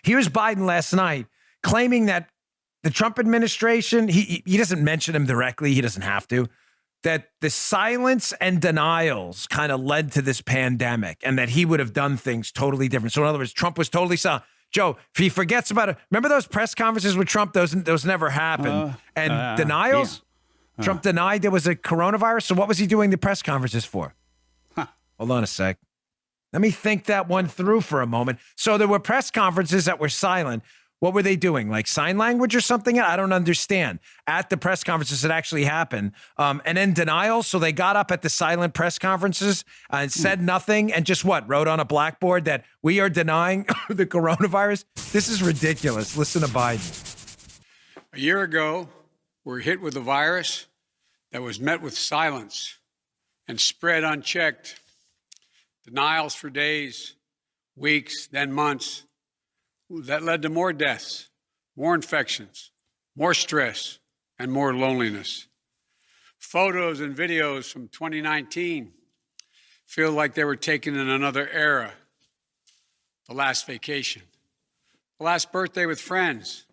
Here's Biden last night claiming that the Trump administration, he doesn't mention him directly, he doesn't have to, that the silence and denials kind of led to this pandemic and that he would have done things totally different. So in other words, Trump was totally silent. Joe, if he forgets about it, remember those press conferences with Trump? Those never happened. Denials? Yeah. Trump denied there was a coronavirus. So what was he doing the press conferences for? Hold on a sec. Let me think that one through for a moment. So there were press conferences that were silent. What were they doing? Like sign language or something? I don't understand. At the press conferences that actually happened. And then denial. So they got up at the silent press conferences and said nothing and just wrote on a blackboard that we are denying the coronavirus. This is ridiculous. Listen to Biden. A year ago, we were hit with a virus that was met with silence and spread unchecked. Denials for days, weeks, then months. That led to more deaths, more infections, more stress, and more loneliness. Photos and videos from 2019 feel like they were taken in another era. The last vacation, the last birthday with friends,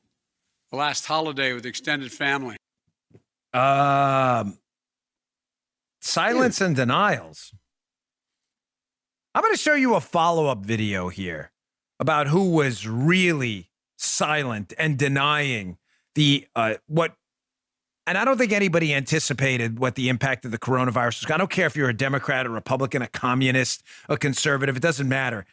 the last holiday with extended family. Silence and denials. I'm going to show you a follow-up video here about who was really silent and denying the what. And I don't think anybody anticipated what the impact of the coronavirus was. I don't care if you're a Democrat, a Republican, a communist, a conservative. It doesn't matter.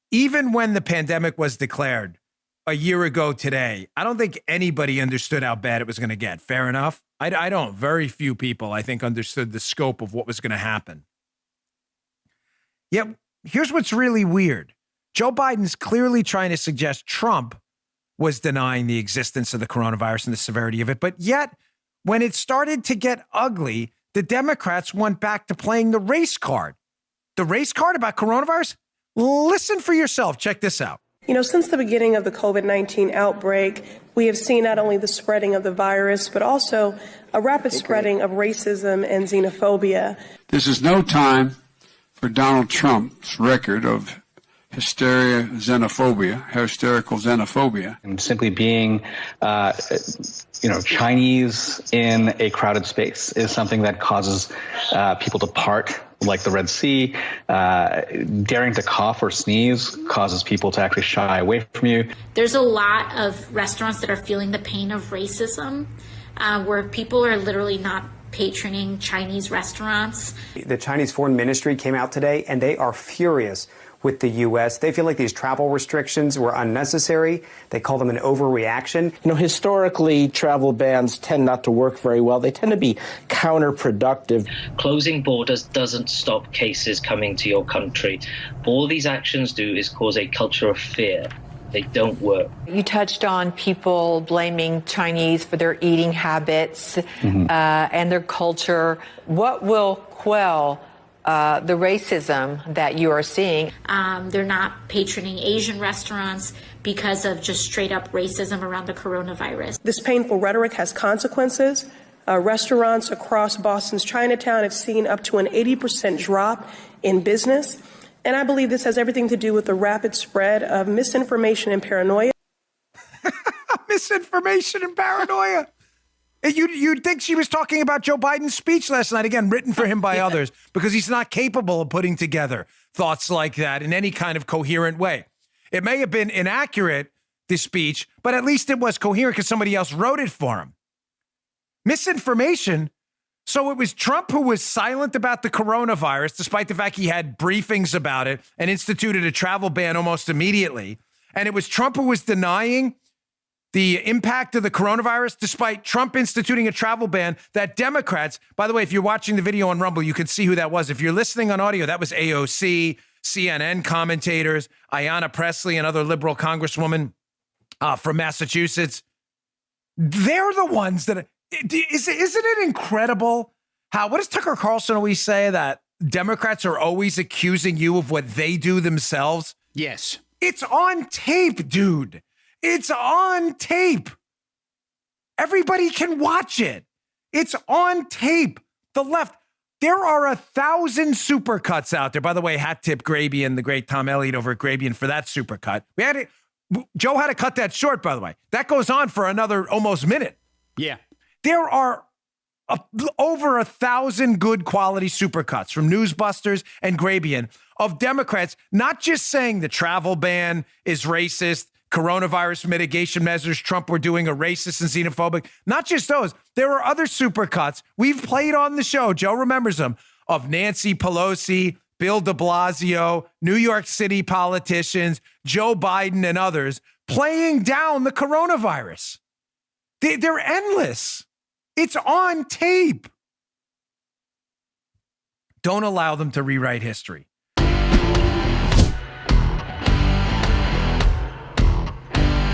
Even when the pandemic was declared a year ago today, I don't think anybody understood how bad it was going to get. Fair enough? I don't. Very few people, I think, understood the scope of what was going to happen. Yet, here's what's really weird. Joe Biden's clearly trying to suggest Trump was denying the existence of the coronavirus and the severity of it. But yet, when it started to get ugly, the Democrats went back to playing the race card. The race card about coronavirus? Listen for yourself. Check this out. Since the beginning of the COVID-19 outbreak, we have seen not only the spreading of the virus, but also a rapid spreading of racism and xenophobia. This is no time for Donald Trump's record of hysterical xenophobia. And simply being, Chinese in a crowded space is something that causes people to part, like the Red Sea. Daring to cough or sneeze causes people to actually shy away from you. There's a lot of restaurants that are feeling the pain of racism, where people are literally not patroning Chinese restaurants. The Chinese Foreign Ministry came out today and they are furious with the U.S. They feel like these travel restrictions were unnecessary. They call them an overreaction. Historically, travel bans tend not to work very well. They tend to be counterproductive. Closing borders doesn't stop cases coming to your country. All these actions do is cause a culture of fear. They don't work. You touched on people blaming Chinese for their eating habits and their culture. What will quell the racism that you are seeing? They're not patroning Asian restaurants because of just straight up racism around the coronavirus. This painful rhetoric has consequences. Restaurants across Boston's Chinatown have seen up to an 80% drop in business. And I believe this has everything to do with the rapid spread of misinformation and paranoia. Misinformation and paranoia. You'd think she was talking about Joe Biden's speech last night, again, written for him by others, because he's not capable of putting together thoughts like that in any kind of coherent way. It may have been inaccurate, this speech, but at least it was coherent because somebody else wrote it for him. Misinformation. So it was Trump who was silent about the coronavirus, despite the fact he had briefings about it and instituted a travel ban almost immediately. And it was Trump who was denying the impact of the coronavirus, despite Trump instituting a travel ban that Democrats, by the way, if you're watching the video on Rumble, you can see who that was. If you're listening on audio, that was AOC, CNN commentators, Ayanna Pressley, another liberal congresswoman from Massachusetts. They're the ones that, isn't it incredible how, what does Tucker Carlson always say, that Democrats are always accusing you of what they do themselves? Yes. It's on tape, dude. It's on tape. Everybody can watch it. It's on tape. The left. There are 1,000 supercuts out there. By the way, hat tip Grabian, the great Tom Elliott over at Grabian for that supercut. Joe had to cut that short, by the way. That goes on for another almost minute. Yeah. There are over 1,000 good quality supercuts from Newsbusters and Grabien of Democrats, not just saying the travel ban is racist, coronavirus mitigation measures Trump were doing are racist and xenophobic. Not just those. There are other supercuts we've played on the show. Joe remembers them, of Nancy Pelosi, Bill de Blasio, New York City politicians, Joe Biden, and others playing down the coronavirus. They're endless. It's on tape. Don't allow them to rewrite history.